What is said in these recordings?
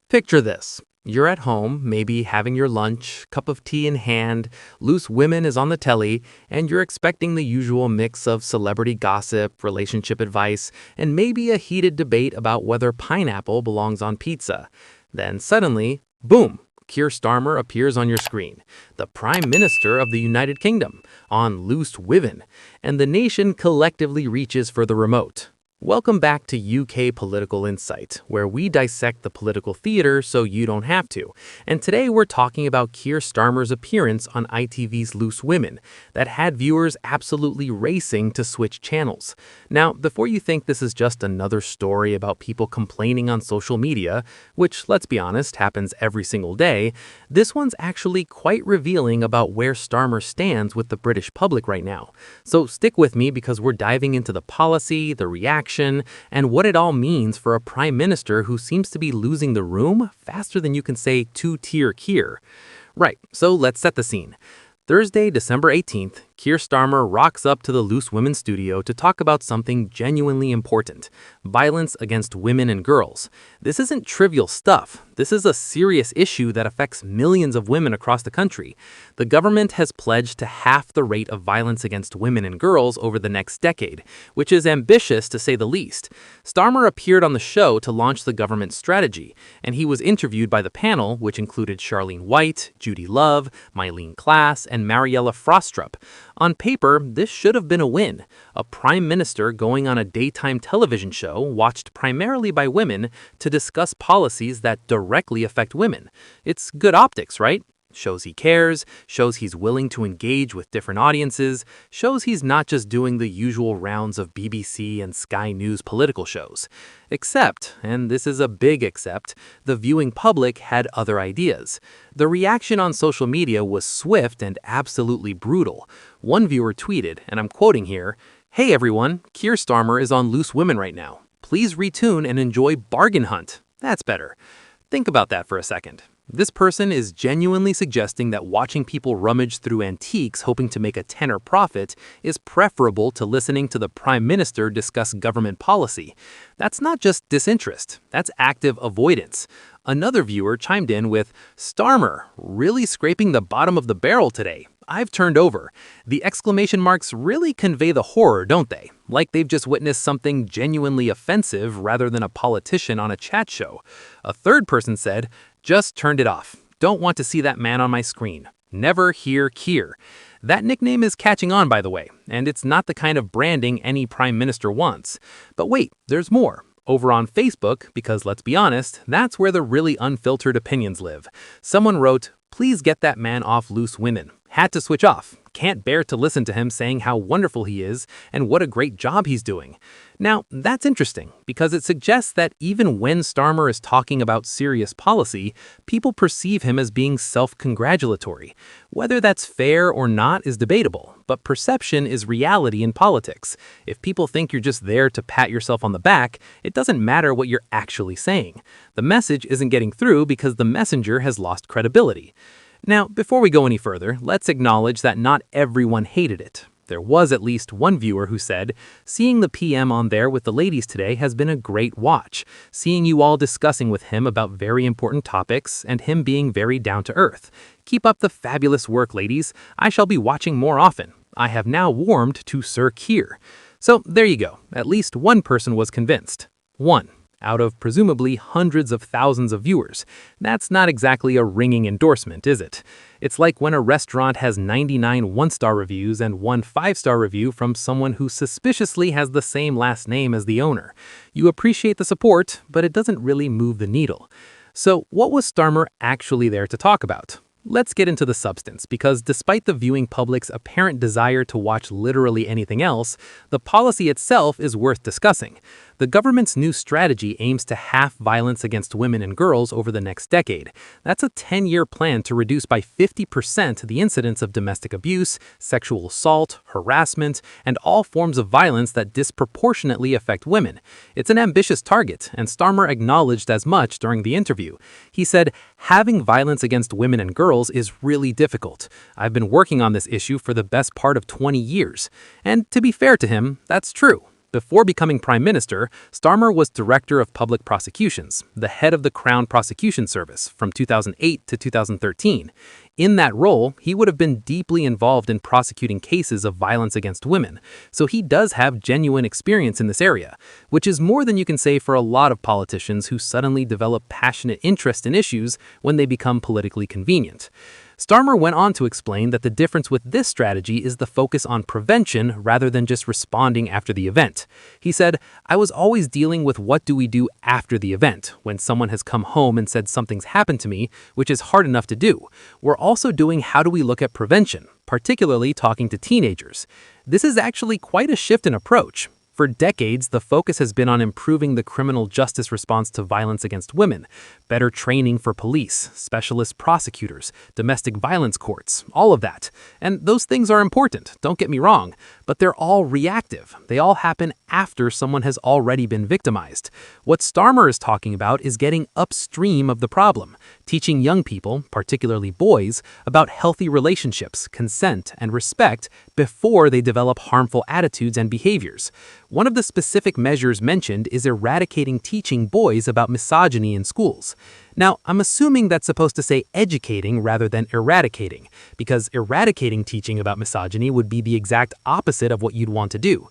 Picture this. You're at home, maybe having your lunch, cup of tea in hand, Loose Women is on the telly, and you're expecting the usual mix of celebrity gossip, relationship advice, and maybe a heated debate about whether pineapple belongs on pizza. Then suddenly, boom, Keir Starmer appears on your screen, the Prime Minister of the United Kingdom, on Loose Women, and the nation collectively reaches for the remote. Welcome back to UK Political Insight, where we dissect the political theater so you don't have to. And today we're talking about Keir Starmer's appearance on ITV's Loose Women that had viewers absolutely racing to switch channels. Now, before you think this is just another story about people complaining on social media, which, let's be honest, happens every single day, this one's actually quite revealing about where Starmer stands with the British public right now. So stick with me because we're diving into the policy, the reaction, and what it all means for a prime minister who seems to be losing the room faster than you can say two-tier Keir. Right, so let's set the scene. Thursday, December 18th, Keir Starmer rocks up to the Loose Women studio to talk about something genuinely important: violence against women and girls. This isn't trivial stuff. This is a serious issue that affects millions of women across the country. The government has pledged to halve the rate of violence against women and girls over the next decade, which is ambitious to say the least. Starmer appeared on the show to launch the government's strategy, and he was interviewed by the panel, which included Charlene White, Judi Love, Myleene Klass, and Mariella Frostrup. On paper, this should have been a win. A prime minister going on a daytime television show watched primarily by women to discuss policies that directly affect women. It's good optics, right? Shows he cares, shows he's willing to engage with different audiences, shows he's not just doing the usual rounds of BBC and Sky News political shows. Except, and this is a big except, the viewing public had other ideas. The reaction on social media was swift and absolutely brutal. One viewer tweeted, and I'm quoting here, "Hey everyone, Keir Starmer is on Loose Women right now. Please retune and enjoy Bargain Hunt." That's better. Think about that for a second. This person is genuinely suggesting that watching people rummage through antiques hoping to make a tenner profit is preferable to listening to the Prime Minister discuss government policy. That's not just disinterest, that's active avoidance. Another viewer chimed in with, "Starmer, really scraping the bottom of the barrel today. I've turned over." The exclamation marks really convey the horror, don't they? Like they've just witnessed something genuinely offensive rather than a politician on a chat show. A third person said, "Just turned it off. Don't want to see that man on my screen. Never hear Keir." That nickname is catching on, by the way, and it's not the kind of branding any prime minister wants. But wait, there's more. Over on Facebook, because let's be honest, that's where the really unfiltered opinions live. Someone wrote, "Please get that man off Loose Women. Had to switch off. Can't bear to listen to him saying how wonderful he is and what a great job he's doing." Now, that's interesting because it suggests that even when Starmer is talking about serious policy, people perceive him as being self-congratulatory. Whether that's fair or not is debatable, but perception is reality in politics. If people think you're just there to pat yourself on the back, it doesn't matter what you're actually saying. The message isn't getting through because the messenger has lost credibility. Now, before we go any further, let's acknowledge that not everyone hated it. There was at least one viewer who said, "Seeing the PM on there with the ladies today has been a great watch. Seeing you all discussing with him about very important topics and him being very down to earth. Keep up the fabulous work, ladies. I shall be watching more often. I have now warmed to Sir Keir." So there you go. At least one person was convinced. One out of presumably hundreds of thousands of viewers. That's not exactly a ringing endorsement, is it? It's like when a restaurant has 99 one-star reviews and one 5-star review from someone who suspiciously has the same last name as the owner. You appreciate the support, but it doesn't really move the needle. So what was Starmer actually there to talk about? Let's get into the substance, because despite the viewing public's apparent desire to watch literally anything else, the policy itself is worth discussing. The government's new strategy aims to halve violence against women and girls over the next decade. That's a 10-year plan to reduce by 50% the incidence of domestic abuse, sexual assault, harassment, and all forms of violence that disproportionately affect women. It's an ambitious target, and Starmer acknowledged as much during the interview. He said, "Having violence against women and girls is really difficult. I've been working on this issue for the best part of 20 years. And to be fair to him, that's true. Before becoming Prime Minister, Starmer was Director of Public Prosecutions, the head of the Crown Prosecution Service from 2008 to 2013. In that role, he would have been deeply involved in prosecuting cases of violence against women, so he does have genuine experience in this area, which is more than you can say for a lot of politicians who suddenly develop passionate interest in issues when they become politically convenient. Starmer went on to explain that the difference with this strategy is the focus on prevention rather than just responding after the event. He said, "I was always dealing with what do we do after the event, when someone has come home and said something's happened to me, which is hard enough to do. We're also doing how do we look at prevention, particularly talking to teenagers." This is actually quite a shift in approach. For decades, the focus has been on improving the criminal justice response to violence against women, better training for police, specialist prosecutors, domestic violence courts, all of that. And those things are important, don't get me wrong, but they're all reactive. They all happen after someone has already been victimized. What Starmer is talking about is getting upstream of the problem, teaching young people, particularly boys, about healthy relationships, consent, and respect before they develop harmful attitudes and behaviors. One of the specific measures mentioned is eradicating teaching boys about misogyny in schools. Now, I'm assuming that's supposed to say educating rather than eradicating, because eradicating teaching about misogyny would be the exact opposite of what you'd want to do.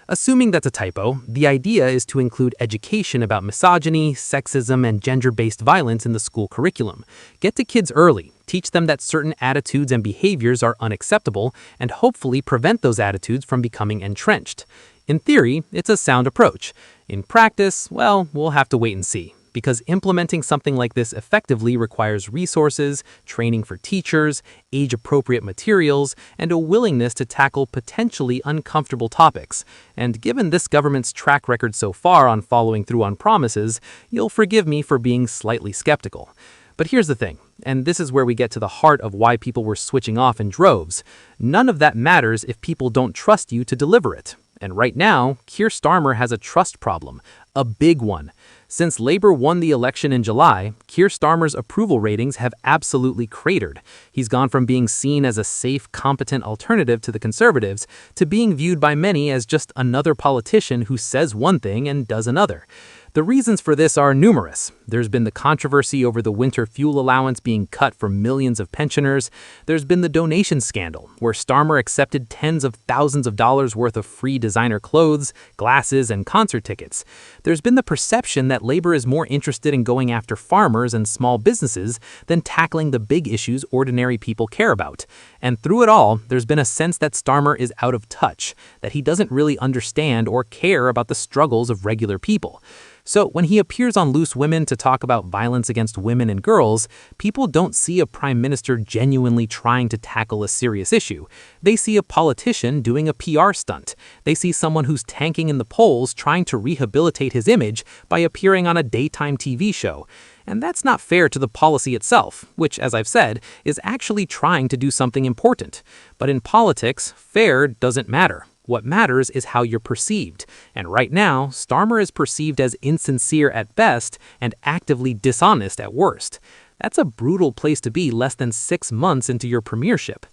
Assuming that's a typo, the idea is to include education about misogyny, sexism, and gender-based violence in the school curriculum. Get to kids early, teach them that certain attitudes and behaviors are unacceptable, and hopefully prevent those attitudes from becoming entrenched. In theory, it's a sound approach. In practice, well, we'll have to wait and see, because implementing something like this effectively requires resources, training for teachers, age-appropriate materials, and a willingness to tackle potentially uncomfortable topics. And given this government's track record so far on following through on promises, you'll forgive me for being slightly skeptical. But here's the thing, and this is where we get to the heart of why people were switching off in droves. None of that matters if people don't trust you to deliver it. And right now, Keir Starmer has a trust problem, a big one. Since Labour won the election in July, Keir Starmer's approval ratings have absolutely cratered. He's gone from being seen as a safe, competent alternative to the Conservatives to being viewed by many as just another politician who says one thing and does another. The reasons for this are numerous. There's been the controversy over the winter fuel allowance being cut for millions of pensioners. There's been the donation scandal, where Starmer accepted tens of thousands of dollars worth of free designer clothes, glasses, and concert tickets. There's been the perception that Labour is more interested in going after farmers and small businesses than tackling the big issues ordinary people care about. And through it all, there's been a sense that Starmer is out of touch, that he doesn't really understand or care about the struggles of regular people. So when he appears on Loose Women to talk about violence against women and girls, people don't see a prime minister genuinely trying to tackle a serious issue. They see a politician doing a PR stunt. They see someone who's tanking in the polls trying to rehabilitate his image by appearing on a daytime TV show. And that's not fair to the policy itself, which, as I've said, is actually trying to do something important. But in politics, fair doesn't matter. What matters is how you're perceived. And right now, Starmer is perceived as insincere at best and actively dishonest at worst. That's a brutal place to be less than 6 months into your premiership.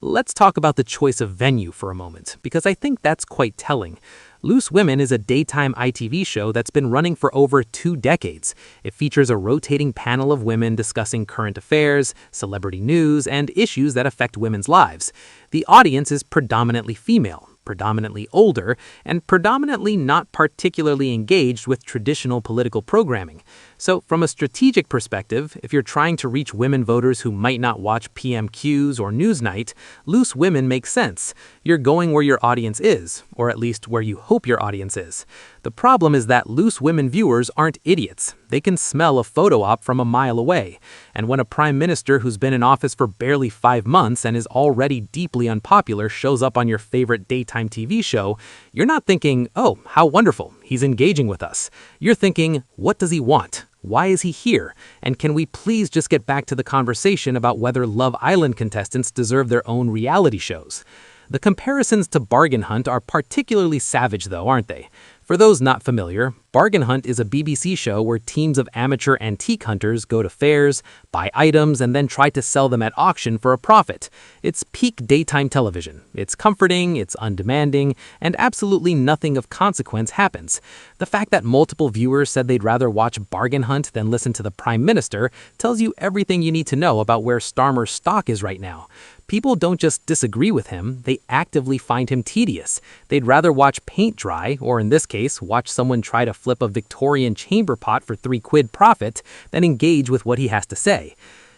Let's talk about the choice of venue for a moment, because I think that's quite telling. Loose Women is a daytime ITV show that's been running for over 2 decades. It features a rotating panel of women discussing current affairs, celebrity news, and issues that affect women's lives. The audience is predominantly female, predominantly older, and predominantly not particularly engaged with traditional political programming. So from a strategic perspective, if you're trying to reach women voters who might not watch PMQs or Newsnight, Loose Women makes sense. You're going where your audience is, or at least where you hope your audience is. The problem is that Loose Women viewers aren't idiots. They can smell a photo op from a mile away. And when a prime minister who's been in office for barely 5 months and is already deeply unpopular shows up on your favorite daytime TV show, you're not thinking, oh, how wonderful, he's engaging with us. You're thinking, what does he want? Why is he here? And can we please just get back to the conversation about whether Love Island contestants deserve their own reality shows? The comparisons to Bargain Hunt are particularly savage though, aren't they? For those not familiar, Bargain Hunt is a BBC show where teams of amateur antique hunters go to fairs, buy items, and then try to sell them at auction for a profit. It's peak daytime television. It's comforting, it's undemanding, and absolutely nothing of consequence happens. The fact that multiple viewers said they'd rather watch Bargain Hunt than listen to the Prime Minister tells you everything you need to know about where Starmer's stock is right now. People don't just disagree with him, they actively find him tedious. They'd rather watch paint dry, or in this case, watch someone try to flip a Victorian chamber pot for £3 profit, than engage with what he has to say.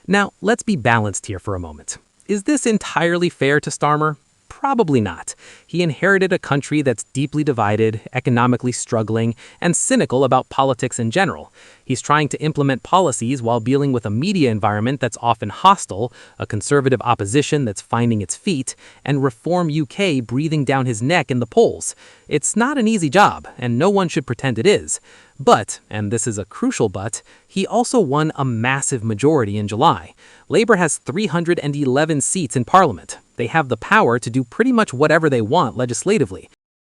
Now, let's be balanced here for a moment. Is this entirely fair to Starmer? Probably not. He inherited a country that's deeply divided, economically struggling, and cynical about politics in general. He's trying to implement policies while dealing with a media environment that's often hostile, a conservative opposition that's finding its feet, and Reform UK breathing down his neck in the polls. It's not an easy job, and no one should pretend it is. But, and this is a crucial but, he also won a massive majority in July. Labour has 311 seats in Parliament. They have the power to do pretty much whatever they want legislatively.